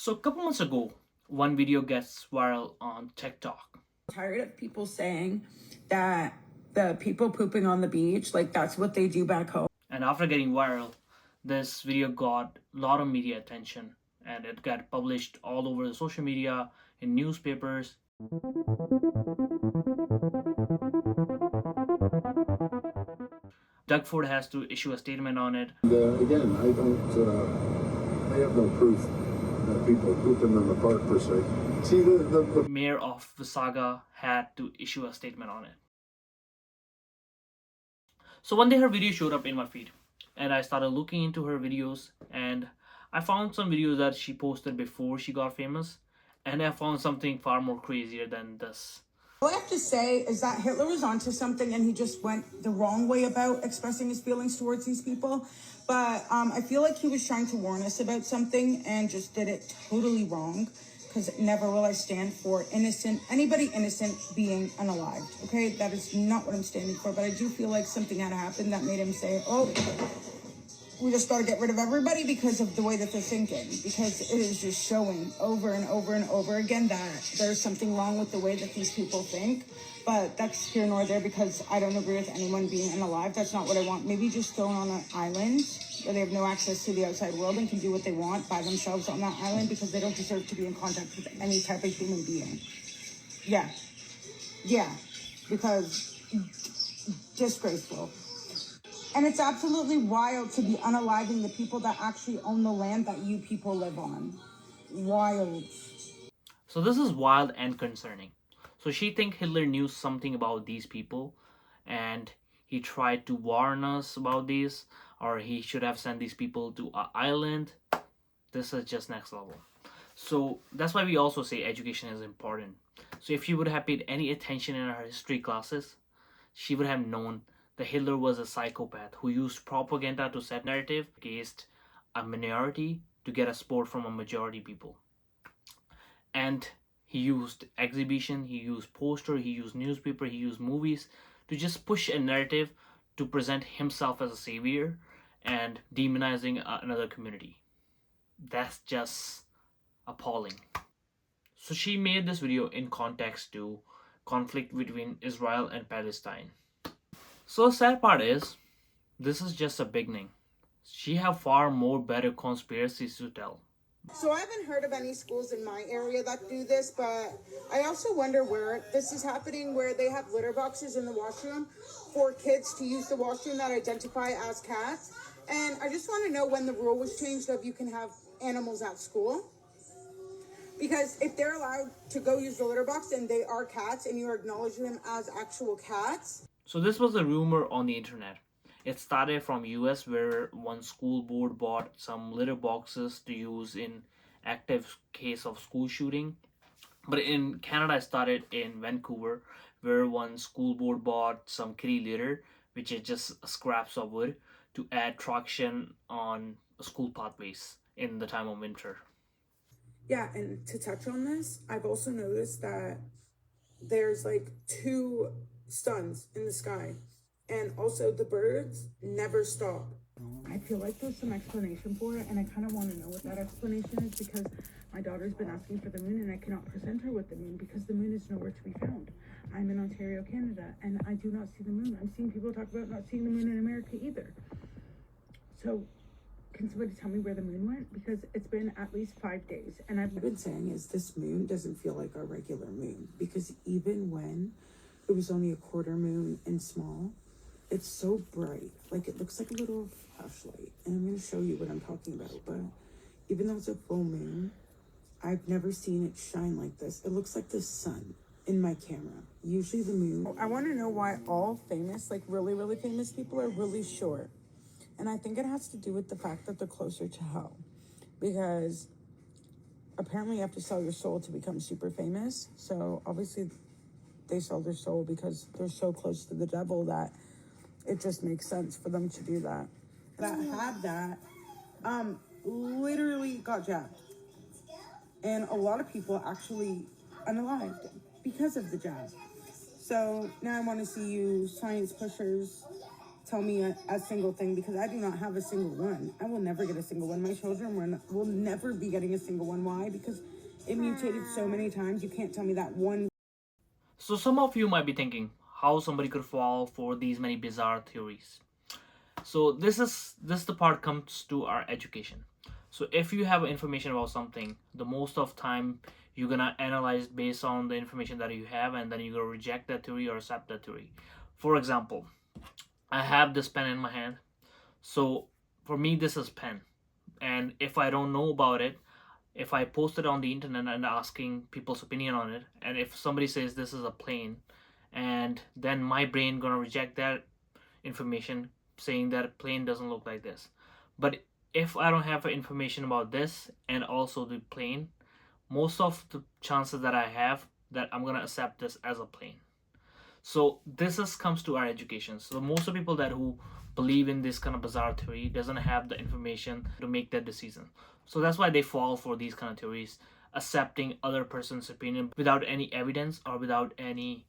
So a couple months ago, one video gets viral on TikTok. Tired of people saying that the people pooping on the beach, like that's what they do back home. And after getting viral, this video got a lot of media attention and it got published all over the social media, in newspapers. Doug Ford has to issue a statement on it. Again, I have no proof that people are pooping in the park per se. See, the Mayor of Visaga had to issue a statement on it. So one day her video showed up in my feed and I started looking into her videos, and I found some videos that she posted before she got famous, and I found something far more crazier than this. All I have to say is that Hitler was onto something and he just went the wrong way about expressing his feelings towards these people. But I feel like he was trying to warn us about something and just did it totally wrong. Because never will I stand for anybody innocent being unalived. Okay, that is not what I'm standing for. But I do feel like something had happened that made him say, oh, we just got to get rid of everybody because of the way that they're thinking. Because it is just showing over and over and over again that there's something wrong with the way that these people think. But that's here nor there, because I don't agree with anyone being unalive. That's not what I want. Maybe just thrown on an island where they have no access to the outside world and can do what they want by themselves on that island, because they don't deserve to be in contact with any type of human being. Yeah, because disgraceful. And it's absolutely wild to be unaliving the people that actually own the land that you people live on. Wild. So this is wild and concerning. So she think Hitler knew something about these people and he tried to warn us about these, or he should have sent these people to an island. This is just next level. So that's why we also say education is important. So if she would have paid any attention in her history classes, she would have known that Hitler was a psychopath who used propaganda to set narrative against a minority to get a support from a majority people. And he used exhibition, he used poster, he used newspaper, he used movies to just push a narrative to present himself as a savior and demonizing another community. That's just appalling. So she made this video in context to conflict between Israel and Palestine. So the sad part is, this is just a beginning. She have far more better conspiracies to tell. So I haven't heard of any schools in my area that do this, but I also wonder where this is happening, where they have litter boxes in the washroom for kids to use the washroom that identify as cats. And I just want to know when the rule was changed of you can have animals at school. Because if they're allowed to go use the litter box and they are cats and you're acknowledging them as actual cats. So this was a rumor on the internet. It started from US, where one school board bought some litter boxes to use in active case of school shooting. But in Canada, it started in Vancouver, where one school board bought some kitty litter, which is just scraps of wood, to add traction on school pathways in the time of winter. Yeah, and to touch on this, I've also noticed that there's like two suns in the sky. And also the birds never stop. I feel like there's some explanation for it, and I kind of want to know what that explanation is, because my daughter's been asking for the moon and I cannot present her with the moon because the moon is nowhere to be found. I'm in Ontario, Canada, and I do not see the moon. I'm seeing people talk about not seeing the moon in America either. So can somebody tell me where the moon went? Because it's been at least 5 days. And I've been saying is this moon doesn't feel like our regular moon, because even when it was only a quarter moon and small, it's so bright, like it looks like a little flashlight. And I'm going to show you what I'm talking about. But even though it's a full moon, I've never seen it shine like this. It looks like the sun in my camera. Usually the moon. I want to know why all famous, like really, really famous people are really short. And I think it has to do with the fact that they're closer to hell. Because apparently you have to sell your soul to become super famous. So obviously they sell their soul because they're so close to the devil that it just makes sense for them to do that. That had that, literally got jabbed. And a lot of people actually unalived because of the jab. So now I want to see you science pushers tell me a single thing, because I do not have a single one. I will never get a single one. My children will never be getting a single one. Why? Because it mutated so many times. You can't tell me that one. So some of you might be thinking how somebody could fall for these many bizarre theories. So this the part comes to our education. So if you have information about something, the most of time you're gonna analyze based on the information that you have, and then you're gonna reject that theory or accept that theory. For example, I have this pen in my hand. So for me, this is pen, and if I don't know about it, if I post it on the internet and asking people's opinion on it, and if somebody says this is a plane, and then my brain gonna reject that information, saying that a plane doesn't look like this. But if I don't have information about this and also the plane, most of the chances that I have that I'm gonna accept this as a plane. So comes to our education. So most of the people that who believe in this kind of bizarre theory doesn't have the information to make that decision. So that's why they fall for these kind of theories, accepting other person's opinion without any evidence or without any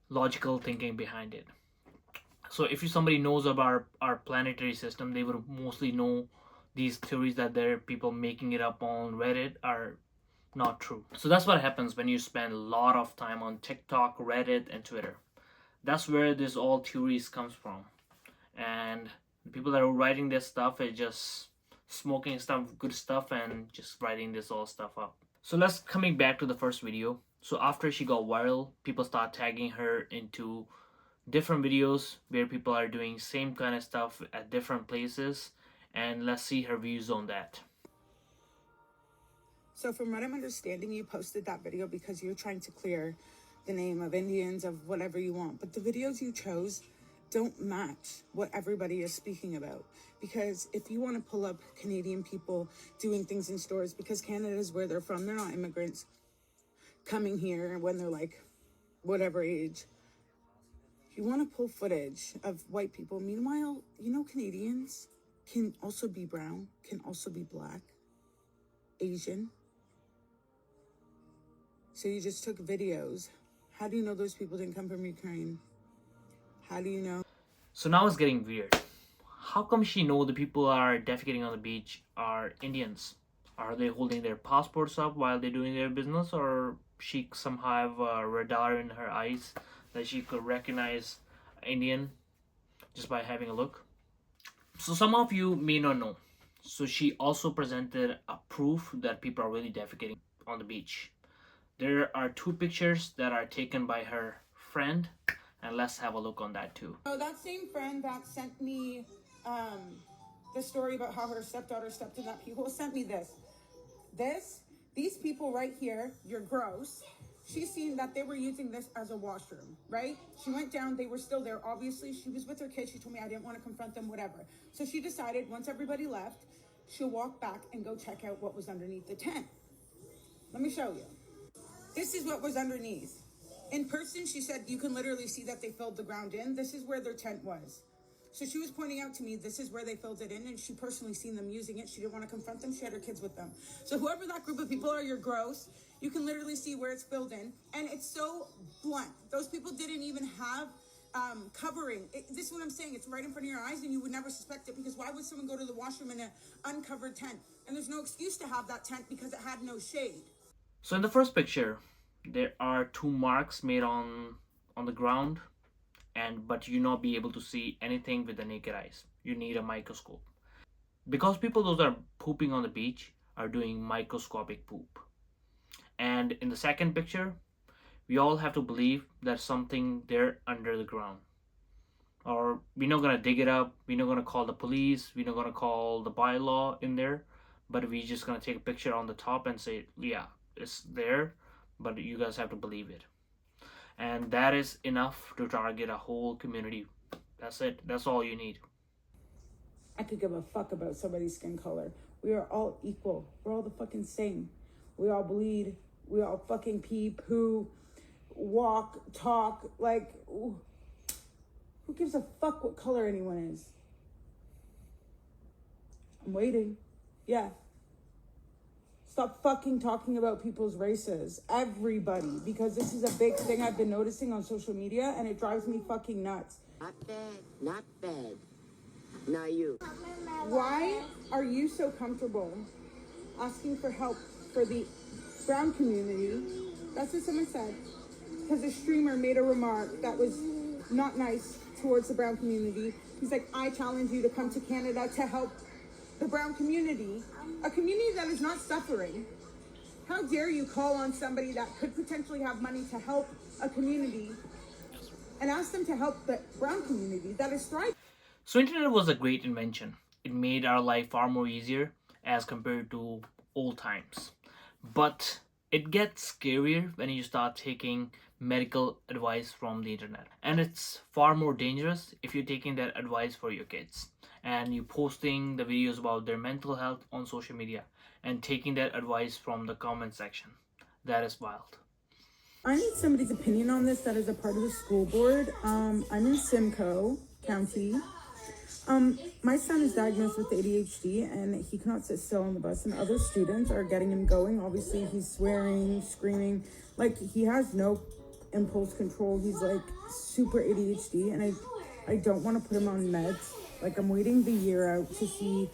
logical thinking behind it. So if somebody knows about our planetary system, they would mostly know these theories that there are people making it up on Reddit are not true. So that's what happens when you spend a lot of time on TikTok, Reddit, and Twitter. That's where this all theories comes from. And the people that are writing this stuff is just smoking stuff, good stuff, and just writing this all stuff up. So let's coming back to the first video. So after she got viral, people start tagging her into different videos where people are doing same kind of stuff at different places, and let's see her views on that. So from what I'm understanding, you posted that video because you're trying to clear the name of Indians, of whatever you want. But the videos you chose don't match what everybody is speaking about. Because if you want to pull up Canadian people doing things in stores, because Canada is where they're from, they're not immigrants coming here when they're like whatever age. You want to pull footage of white people. Meanwhile, you know, Canadians can also be brown, can also be black, Asian. So you just took videos. How do you know those people didn't come from Ukraine? How do you know? So now it's getting weird. How come she know the people are defecating on the beach are Indians? Are they holding their passports up while they're doing their business, or she somehow have a radar in her eyes that she could recognize Indian just by having a look? So some of you may not know. So she also presented a proof that people are really defecating on the beach. There are two pictures that are taken by her friend, and let's have a look on that too. So that same friend that sent me the story about how her stepdaughter stepped in that people sent me this. These people right here, you're gross. She's seen that they were using this as a washroom, right? She went down, they were still there. Obviously, she was with her kids. She told me I didn't want to confront them, whatever. So she decided once everybody left, she'll walk back and go check out what was underneath the tent. Let me show you. This is what was underneath. In person, she said you can literally see that they filled the ground in. This is where their tent was. So she was pointing out to me, this is where they filled it in, and she personally seen them using it. She didn't want to confront them. She had her kids with them. So whoever that group of people are, you're gross. You can literally see where it's filled in. And it's so blunt. Those people didn't even have covering. This is what I'm saying. It's right in front of your eyes, and you would never suspect it, because why would someone go to the washroom in an uncovered tent? And there's no excuse to have that tent because it had no shade. So in the first picture, there are two marks made on the ground, but you not be able to see anything with the naked eyes. You need a microscope, because people those are pooping on the beach are doing microscopic poop. And in the second picture, we all have to believe there's something there under the ground, or we're not gonna dig it up, we're not gonna call the police, we're not gonna call the bylaw in there, but we're just gonna take a picture on the top and say, yeah, it's there, but you guys have to believe it. And that is enough to target a whole community. That's it. That's all you need. I could give a fuck about somebody's skin color. We are all equal. We're all the fucking same. We all bleed. We all fucking pee, poo, walk, talk. Like, ooh. Who gives a fuck what color anyone is? I'm waiting. Yeah. Stop fucking talking about people's races. Everybody. Because this is a big thing I've been noticing on social media, and it drives me fucking nuts. Not bad, not bad. Now you. Why are you so comfortable asking for help for the brown community? That's what someone said. Because a streamer made a remark that was not nice towards the brown community. He's like, I challenge you to come to Canada to help the brown community, a community that is not suffering. How dare you call on somebody that could potentially have money to help a community and ask them to help the brown community that is thriving? So internet was a great invention. It made our life far more easier as compared to old times. But it gets scarier when you start taking medical advice from the internet. And it's far more dangerous if you're taking that advice for your kids and you posting the videos about their mental health on social media and taking that advice from the comment section. That is wild. I need somebody's opinion on this that is a part of the school board. I'm in Simcoe County. My son is diagnosed with ADHD and he cannot sit still on the bus, and other students are getting him going. Obviously, he's swearing, screaming, like he has no impulse control. He's like super ADHD, and I don't want to put him on meds. Like, I'm waiting the year out to see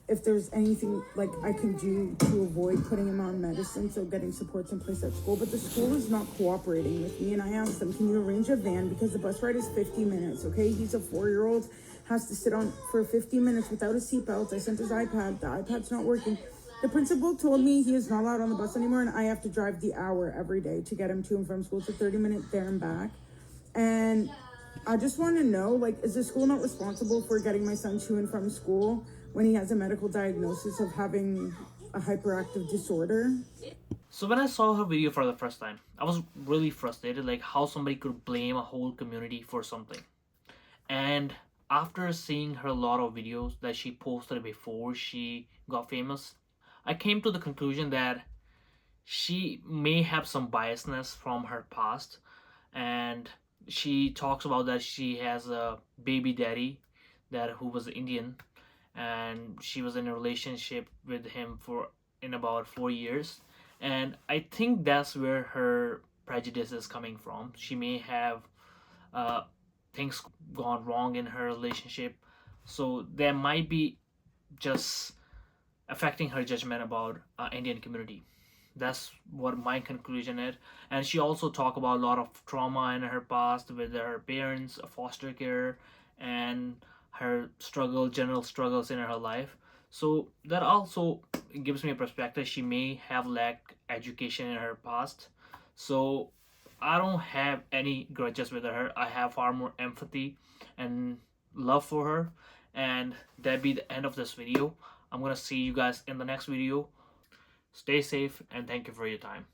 if there's anything like I can do to avoid putting him on medicine, so getting supports in place at school. But the school is not cooperating with me, and I asked them, can you arrange a van, because the bus ride is 50 minutes, okay? He's a 4-year-old, has to sit on for 50 minutes without a seatbelt. I sent his iPad, the iPad's not working. The principal told me he is not allowed on the bus anymore, and I have to drive the hour every day to get him to and from school. It's a 30-minute there and back. And I just want to know, like, is the school not responsible for getting my son to and from school when he has a medical diagnosis of having a hyperactive disorder? So when I saw her video for the first time, I was really frustrated, like how somebody could blame a whole community for something. And after seeing her a lot of videos that she posted before she got famous, I came to the conclusion that she may have some biasness from her past. And she talks about that she has a baby daddy that who was Indian, and she was in a relationship with him for in about 4 years. And I think that's where her prejudice is coming from. She may have uh, things gone wrong in her relationship, so there might be just affecting her judgment about Indian community. That's what my conclusion is. And she also talked about a lot of trauma in her past with her parents, foster care, and her general struggles in her life. So that also gives me a perspective. She may have lacked education in her past. So I don't have any grudges with her. I have far more empathy and love for her. And that be the end of this video. I'm gonna see you guys in the next video. Stay safe and thank you for your time.